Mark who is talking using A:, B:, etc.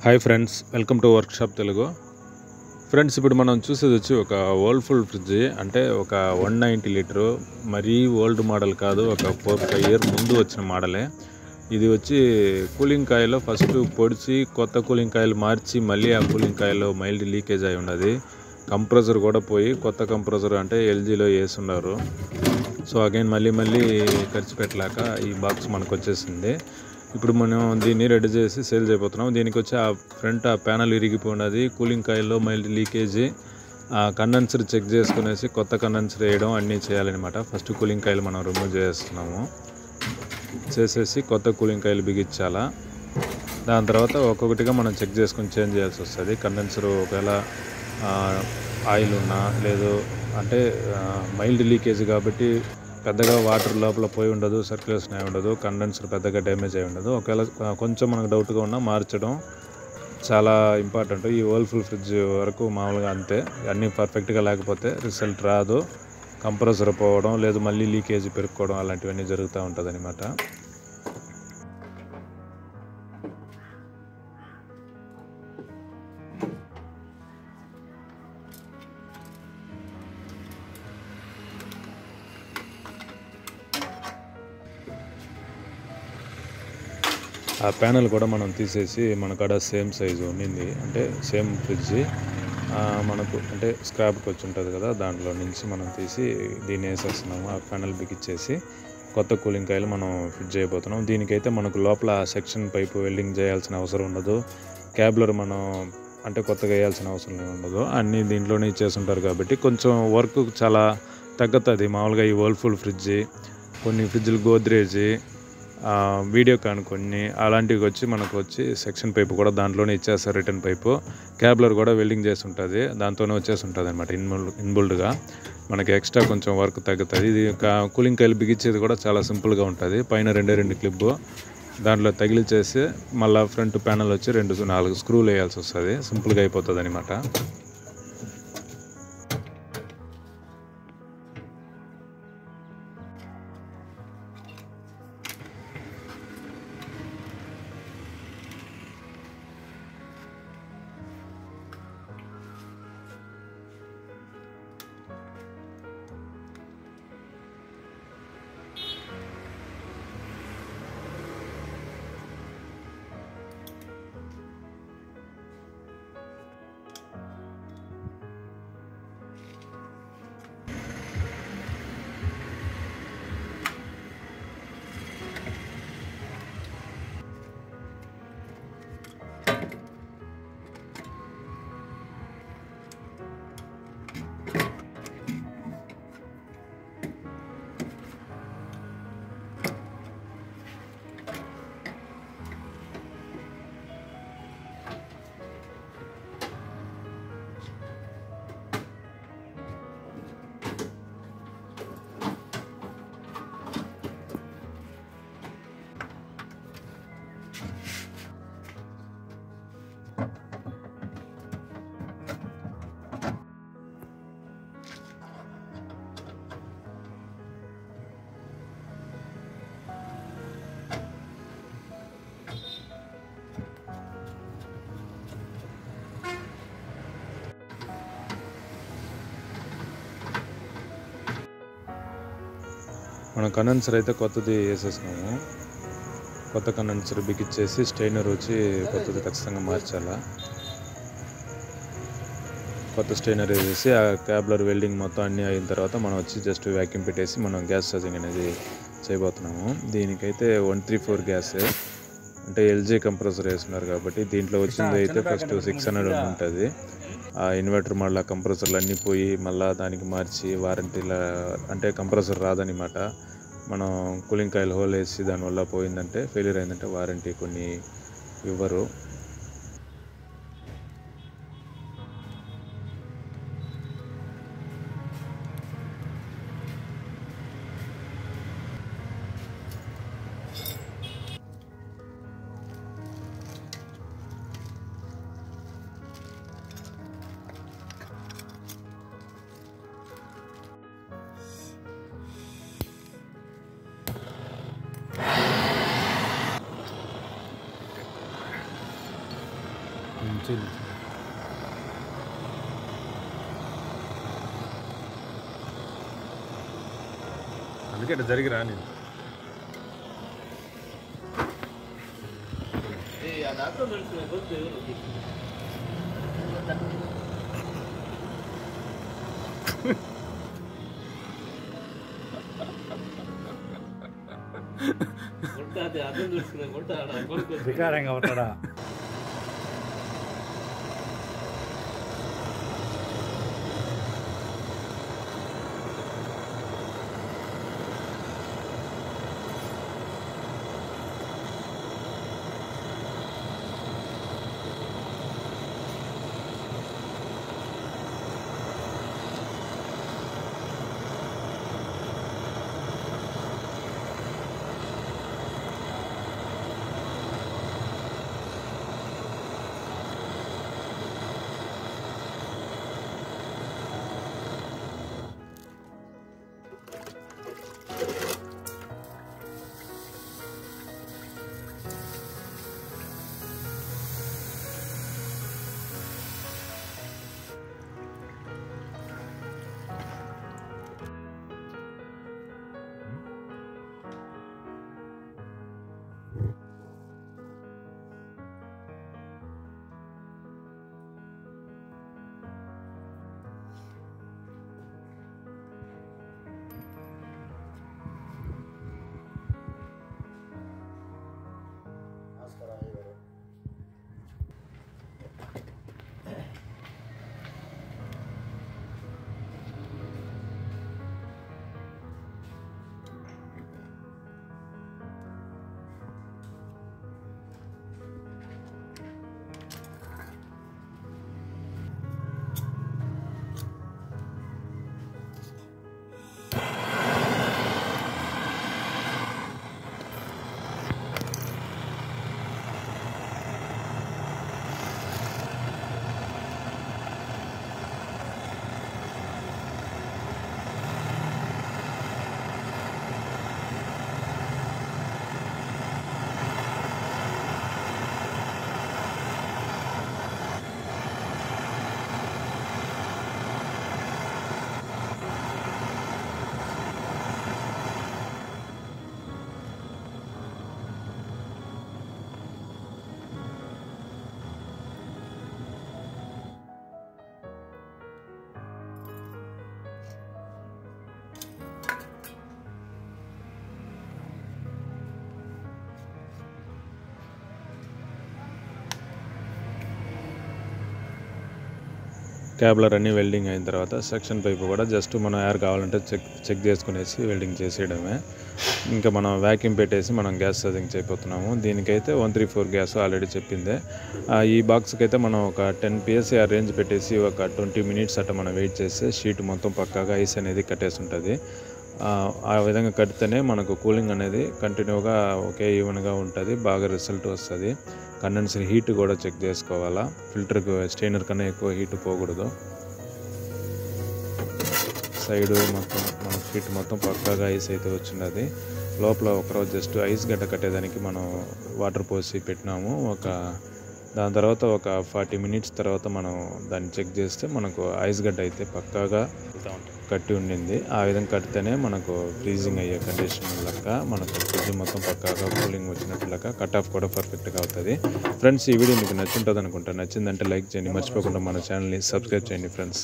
A: Hi friends, welcome to workshop Telugu. Friends, ఇప్పుడు మనం చూసేది వచ్చి ఒక వర్ల్ఫుల్ ఫ్రిడ్జ్. అంటే ఒక 190 లీటరు, మరీ ఓల్డ్ మోడల్ కాదు, ఒక 4-5 ఇయర్ ముందు వచ్చిన మోడలే. ఇది వచ్చి కూలింగ్ కాయిల్లో ఫస్ట్ పొడిచి కొత్త కూలింగ్ కాయిల్ మార్చి మళ్ళీ ఆ కూలింగ్ కాయిల్లో మైల్డ్ లీకేజ్ అయి ఉన్నది. కంప్రెసర్ కూడా పోయి కొత్త కంప్రెసర్ అంటే ఎల్జీలో వేస్తున్నారు. సో అగైన్ మళ్ళీ ఖర్చు పెట్టలేక ఈ బాక్స్ మనకు వచ్చేసింది. ఇప్పుడు మనం దీన్ని రెడీ చేసి సేల్ చేయబోతున్నాం. దీనికి వచ్చి ఆ ఫ్రంట్ ఆ ప్యానల్ ఇరిగిపోయినది, కూలింగ్ కాయిల్లో మైల్డ్ లీకేజీ, ఆ కండెన్సర్ చెక్ చేసుకునేసి కొత్త కండెన్సర్ వేయడం అన్నీ చేయాలన్నమాట. ఫస్ట్ కూలింగ్ కాయిల్ మనం రిమూవ్ చేస్తున్నాము. చేసేసి కొత్త కూలింగ్ కాయిల్ బిగించాలా. దాని తర్వాత ఒక్కొక్కటిగా మనం చెక్ చేసుకుని చేంజ్ చేయాల్సి వస్తుంది. కండెన్సర్ ఒకవేళ ఆయిల్ ఉన్నా లేదు అంటే మైల్డ్ లీకేజ్ కాబట్టి పెద్దగా వాటర్ లోపల పోయి ఉండదు, సర్క్యులేషన్ అయి ఉండదు, కండెన్సర్ పెద్దగా డ్యామేజ్ అయి ఉండదు. ఒకవేళ కొంచెం మనకు డౌట్గా ఉన్నా మార్చడం చాలా ఇంపార్టెంట్. ఈ వర్ల్ఫుల్ ఫ్రిడ్జ్ వరకు మామూలుగా అంతే, అన్నీ పర్ఫెక్ట్గా లేకపోతే రిజల్ట్ రాదు. కంప్రెసర్ పోవడం లేదు మళ్ళీ లీకేజ్ పెరుక్కోవడం అలాంటివన్నీ జరుగుతూ ఉంటుంది అనమాట. ఆ ప్యానల్ కూడా మనం తీసేసి మన కాడ సేమ్ సైజు ఉండింది, అంటే సేమ్ ఫ్రిడ్జ్ మనకు అంటే స్క్రాప్కి వచ్చి ఉంటుంది కదా, దాంట్లో నుంచి మనం తీసి దీన్ని వేసేస్తున్నాము. ఆ ప్యానల్ బిగిచ్చేసి కొత్త కూలింగ్ కాయిల్ మనం ఫిట్ చేయబోతున్నాం. దీనికైతే మనకు లోపల సెక్షన్ పైపు వెల్డింగ్ చేయాల్సిన అవసరం ఉండదు. క్యాబ్లర్ మనం అంటే కొత్తగా వేయాల్సిన అవసరం ఉండదు. అన్నీ దీంట్లోనే ఇచ్చేస్తుంటారు కాబట్టి కొంచెం వర్క్ చాలా తగ్గుతుంది. మామూలుగా ఈ వర్ల్ఫుల్ ఫ్రిడ్జ్, కొన్ని ఫ్రిడ్జ్లు గోద్రేజ్, వీడియోకాన్ కొన్ని అలాంటివి వచ్చి మనకు వచ్చి సెక్షన్ పైపు కూడా దాంట్లోనే ఇచ్చేస్తారు. రిటర్న్ పైపు క్యాబ్లర్ కూడా వెల్డింగ్ చేసి ఉంటుంది, దాంతోనే వచ్చేసి ఉంటుంది అనమాట. ఇన్బుల్డ్గా మనకి ఎక్స్ట్రా కొంచెం వర్క్ తగ్గుతుంది. ఇది కూలింగ్ కాయిల్ బిగించేది కూడా చాలా సింపుల్గా ఉంటుంది. పైన రెండు క్లిప్ దాంట్లో తగిలిచేసి మళ్ళీ ఫ్రంట్ ప్యానల్ వచ్చి 4 స్క్రూలు వేయాల్సి వస్తుంది. సింపుల్గా అయిపోతుంది అనమాట. మనం కండెన్సర్ అయితే కొత్తది వేసేసినాము. కొత్త కండెన్సర్ బిగిచ్చేసి స్టైనర్ వచ్చి కొత్తది ఖచ్చితంగా మార్చాలా. కొత్త స్టైనర్ వేసేసి ఆ క్యాబ్లర్ వెల్డింగ్ మొత్తం అన్నీ అయిన తర్వాత మనం వచ్చి జస్ట్ వ్యాక్యూమ్ పెట్టేసి మనం గ్యాస్ ఛార్జింగ్ అనేది చేయబోతున్నాము. దీనికైతే 134 గ్యాస్, అంటే ఎల్జీ కంప్రెసర్ వేస్తున్నారు కాబట్టి దీంట్లో వచ్చింది అయితే ఫస్ట్ 600 ఉంటుంది. ఆ ఇన్వర్టర్ మళ్ళీ కంప్రెసర్లు అన్నీ పోయి మళ్ళీ దానికి మార్చి వారంటీలా అంటే కంప్రెసర్ రాదనమాట. మనం కూలింగ్ కాయిల్ హోల్ వేసి దానివల్ల పోయిందంటే ఫెయిల్యూర్ అయిందంటే వారంటీ కొన్ని ఇవ్వరు. అందుకే అట్లా జరిగిరా నేను
B: వికారంగా అవుతాడా
A: క్యాబ్లర్ అన్నీ వెల్డింగ్ అయిన తర్వాత సెక్షన్ పైపు కూడా జస్ట్ మనం ఎయిర్ కావాలంటే చెక్ చేసుకునేసి వెల్డింగ్ చేసేయడమే. ఇంకా మనం వ్యాక్యూమ్ పెట్టేసి మనం గ్యాస్ సర్జింగ్ చేయబోతున్నాము. దీనికైతే 134 గ్యాస్ ఆల్రెడీ చెప్పిందే. ఈ బాక్స్కి అయితే మనం ఒక 10 PSI రేంజ్ పెట్టేసి ఒక 20 మినిట్స్ అట్లా మనం వెయిట్ చేస్తే షీట్ మొత్తం పక్కాగా ఐస్ అనేది కట్టేసి ఉంటుంది. ఆ విధంగా కడితేనే మనకు కూలింగ్ అనేది కంటిన్యూగా ఒకే ఈవెన్గా ఉంటుంది, బాగా రిజల్ట్ వస్తుంది. కండెన్సర్ హీట్ కూడా చెక్ చేసుకోవాలా, ఫిల్టర్కి స్టెయినర్ కన్నా ఎక్కువ హీట్ పోకూడదు. సైడ్ మొత్తం మన షీట్ మొత్తం పక్కాగా ఐస్ అయితే వచ్చింది. లోపల ఒకరోజు జస్ట్ ఐస్ గడ్డ కట్టేదానికి మనం వాటర్ పోసి పెట్టినాము. దాని తర్వాత ఒక 40 మినిట్స్ తర్వాత మనం దాన్ని చెక్ చేస్తే మనకు ఐస్ గడ్డ అయితే పక్కాగా కట్టి ఉండింది. ఆ విధంగా కడితేనే మనకు ఫ్రీజింగ్ అయ్యే కండిషన్ లెక్క, మనకు ఫ్రిడ్జ్ మొత్తం పక్కాగా కూలింగ్ వచ్చినట్టు లెక్క, కట్ ఆఫ్ కూడా పర్ఫెక్ట్గా అవుతుంది. ఫ్రెండ్స్, ఈ వీడియో మీకు నచ్చుంటుంది అనుకుంటా. నచ్చిందంటే లైక్ చేయండి, మర్చిపోకుండా మన ఛానల్ని సబ్స్క్రైబ్ చేయండి ఫ్రెండ్స్.